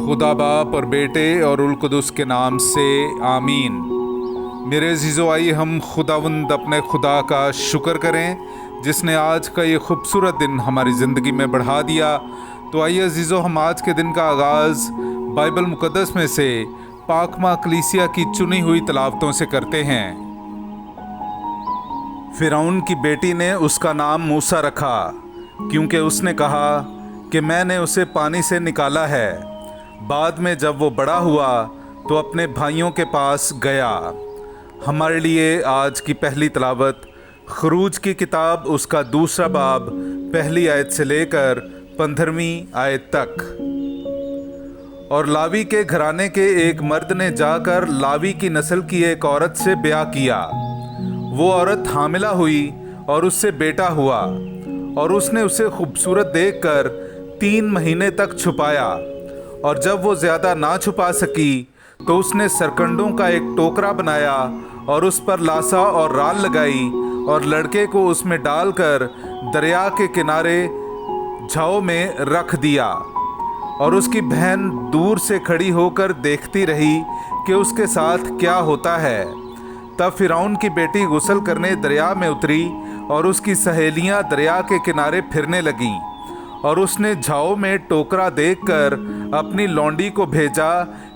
खुदा बाप और बेटे और उल कुदस के नाम से आमीन। मेरे अजीज़ो, आइए हम खुदावंद अपने खुदा का शुक्र करें जिसने आज का ये खूबसूरत दिन हमारी ज़िंदगी में बढ़ा दिया। तो आइए अजीज़ो, हम आज के दिन का आगाज़ बाइबल मुक़द्दस में से पाकमा कलीसिया की चुनी हुई तलावतों से करते हैं। फ़िरौन की बेटी ने उसका नाम मूसा रखा क्योंकि उसने कहा कि मैंने उसे पानी से निकाला है। बाद में जब वो बड़ा हुआ तो अपने भाइयों के पास गया। हमारे लिए आज की पहली तलावत खरूज की किताब उसका दूसरा बाब पहली आयत से लेकर 15वीं आयत तक। और लावी के घराने के एक मर्द ने जाकर लावी की नस्ल की एक औरत से ब्याह किया। वो औरत हामिला हुई और उससे बेटा हुआ और उसने उसे खूबसूरत देखकर 3 महीने तक छुपाया। और जब वो ज़्यादा ना छुपा सकी तो उसने सरकंडों का एक टोकरा बनाया और उस पर लासा और राल लगाई और लड़के को उसमें डालकर दरिया के किनारे झाओ में रख दिया। और उसकी बहन दूर से खड़ी होकर देखती रही कि उसके साथ क्या होता है। तब फ़िरौन की बेटी गुस्ल करने दरिया में उतरी और उसकी सहेलियां दरिया के किनारे फिरने लगीं। और उसने झाओ में टोकरा देखकर अपनी लौंडी को भेजा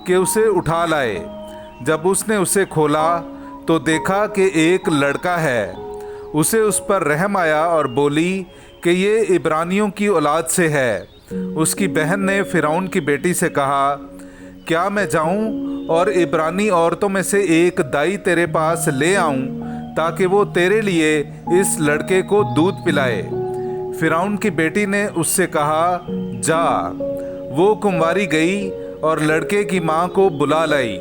कि उसे उठा लाए। जब उसने उसे खोला तो देखा कि एक लड़का है। उसे उस पर रहम आया और बोली कि ये इब्रानियों की औलाद से है। उसकी बहन ने फ़िरौन की बेटी से कहा, क्या मैं जाऊं और इब्रानी औरतों में से एक दाई तेरे पास ले आऊं ताकि वो तेरे लिए इस लड़के को दूध पिलाए। फ़िरौन की बेटी ने उससे कहा, जा। वो कुंवारी गई और लड़के की माँ को बुला लाई।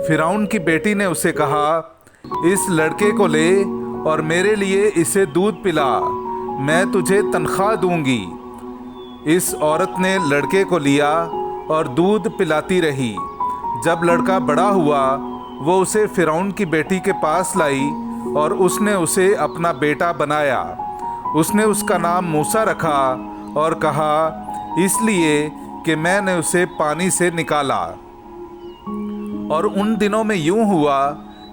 फ़िरौन की बेटी ने उसे कहा, इस लड़के को ले और मेरे लिए इसे दूध पिला, मैं तुझे तनख्वाह दूंगी। इस औरत ने लड़के को लिया और दूध पिलाती रही। जब लड़का बड़ा हुआ वो उसे फ़िरौन की बेटी के पास लाई और उसने उसे अपना बेटा बनाया। उसने उसका नाम मूसा रखा और कहा, इसलिए कि मैंने उसे पानी से निकाला। और उन दिनों में यूं हुआ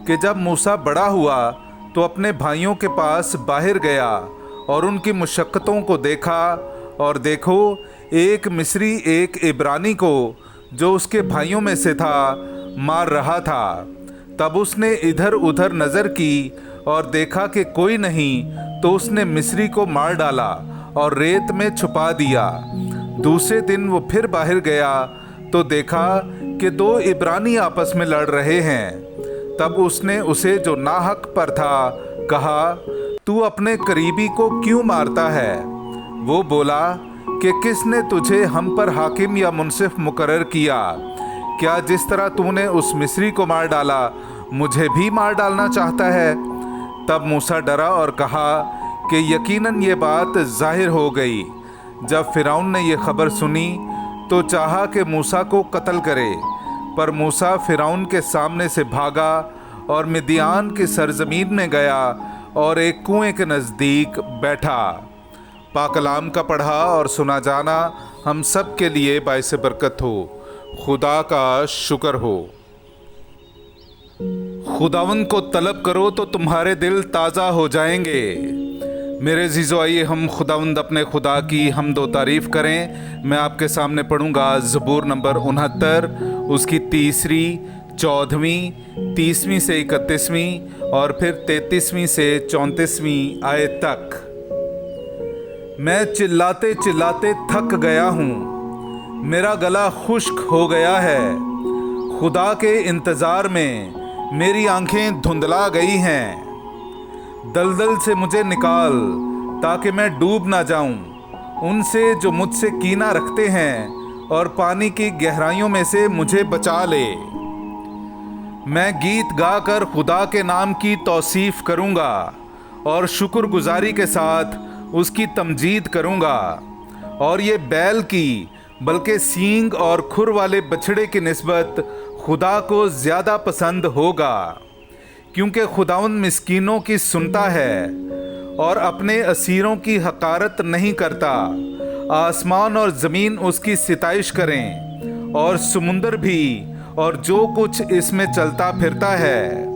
कि जब मूसा बड़ा हुआ तो अपने भाइयों के पास बाहर गया और उनकी मुशक्क़तों को देखा। और देखो, एक मिस्री एक इब्रानी को जो उसके भाइयों में से था मार रहा था। तब उसने इधर उधर नज़र की और देखा कि कोई नहीं, तो उसने मिस्री को मार डाला और रेत में छुपा दिया। दूसरे दिन वो फिर बाहर गया तो देखा कि 2 इब्रानी आपस में लड़ रहे हैं। तब उसने उसे जो नाहक पर था कहा, तू अपने करीबी को क्यों मारता है? वो बोला कि किसने तुझे हम पर हाकिम या मुंसिफ मुकर्रर किया? क्या जिस तरह तूने उस मिस्री को मार डाला मुझे भी मार डालना चाहता है? तब मूसा डरा और कहा कि यकीनन ये बात ज़ाहिर हो गई। जब फ़िरौन ने ये खबर सुनी तो चाहा कि मूसा को कत्ल करे, पर मूसा फ़िरौन के सामने से भागा और मिद्यान की सरज़मीन में गया और एक कुएं के नज़दीक बैठा। पाकलाम का पढ़ा और सुना जाना हम सब के लिए बाइस बरकत हो। खुदा का शुक्र हो। खुदावंद को तलब करो तो तुम्हारे दिल ताज़ा हो जाएंगे। मेरे अज़ीज़ो, आइए हम खुदावंद अपने खुदा की हमदो तारीफ़ करें। मैं आपके सामने पढ़ूंगा ज़बूर नंबर 69, उसकी 3वीं, 14वीं, 30वीं से 31वीं और फिर 33वीं से 34वीं आयत तक। मैं चिल्लाते चिल्लाते थक गया हूँ, मेरा गला खुश्क हो गया है। खुदा के इंतज़ार में मेरी आंखें धुंधला गई हैं। दलदल से मुझे निकाल ताकि मैं डूब ना जाऊं। उनसे जो मुझसे कीना रखते हैं और पानी की गहराइयों में से मुझे बचा ले। मैं गीत गाकर खुदा के नाम की तौसीफ़ करूँगा और शुक्रगुजारी के साथ उसकी तमजीद करूँगा। और ये बैल की बल्कि सींग और खुर वाले बछड़े की निस्बत खुदा को ज़्यादा पसंद होगा, क्योंकि खुदावंद मिस्कीनों की सुनता है और अपने असीरों की हकारत नहीं करता। आसमान और ज़मीन उसकी सिताइश करें اور समुंदर भी और जो कुछ इसमें चलता फिरता है।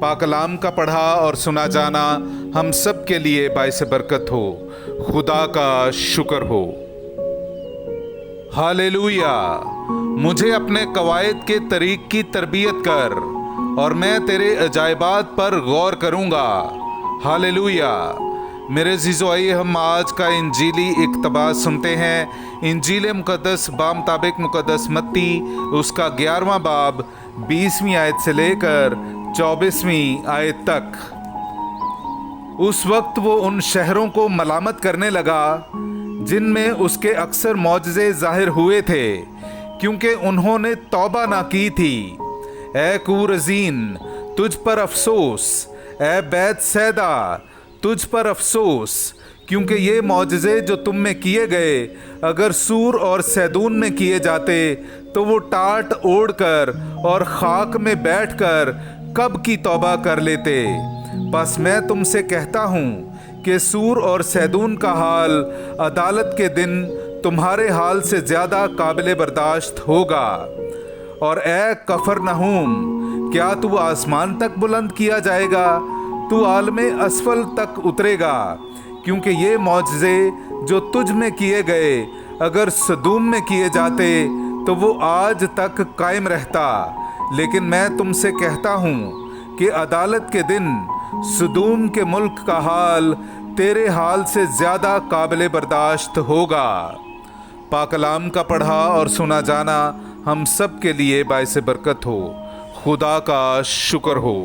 पाक कलाम का पढ़ा और सुना जाना हम सब के लिए बाइस बरकत हो। खुदा का शुक्र हो। हालेलुया। मुझे अपने कवायद के तरीक की तरबियत कर और मैं तेरे अजायबात पर गौर करूँगा। हालेलुया। मेरे जीजो, आइए हम आज का इंजीली इक़्तिबास सुनते हैं। इंजील मुक़द्दस बामुताबिक मुक़द्दस मत्ती उसका 11वां बाब 20वीं आयत से लेकर 24वीं आयत तक। उस वक्त वो उन शहरों को मलामत करने लगा जिनमें उसके अक्सर मौजज़े ज़ाहिर हुए थे, क्योंकि उन्होंने तौबा ना की थी। ए कूरज़ीन, तुझ पर अफसोस। ए बैत सैदा, तुझ पर अफसोस, क्योंकि ये मौजज़े जो तुम में किए गए अगर सूर और सैदून में किए जाते तो वो टाट ओढ़ कर और खाक में बैठकर कब की तौबा कर लेते। बस मैं तुमसे कहता हूँ कि सूर और सैदून का हाल अदालत के दिन तुम्हारे हाल से ज़्यादा काबिल बर्दाश्त होगा। और ए कफरनहूम, क्या तू आसमान तक बुलंद किया जाएगा? तू आलमे असफल तक उतरेगा, क्योंकि ये मौजज़े जो तुझ में किए गए अगर सदूम में किए जाते तो वो आज तक कायम रहता। लेकिन मैं तुमसे कहता हूँ कि अदालत के दिन सदूम के मुल्क का हाल तेरे हाल से ज़्यादा काबिल बर्दाश्त होगा। पाक कलाम का पढ़ा और सुना जाना हम सब के लिए बाइस बरकत हो। खुदा का शुक्र हो।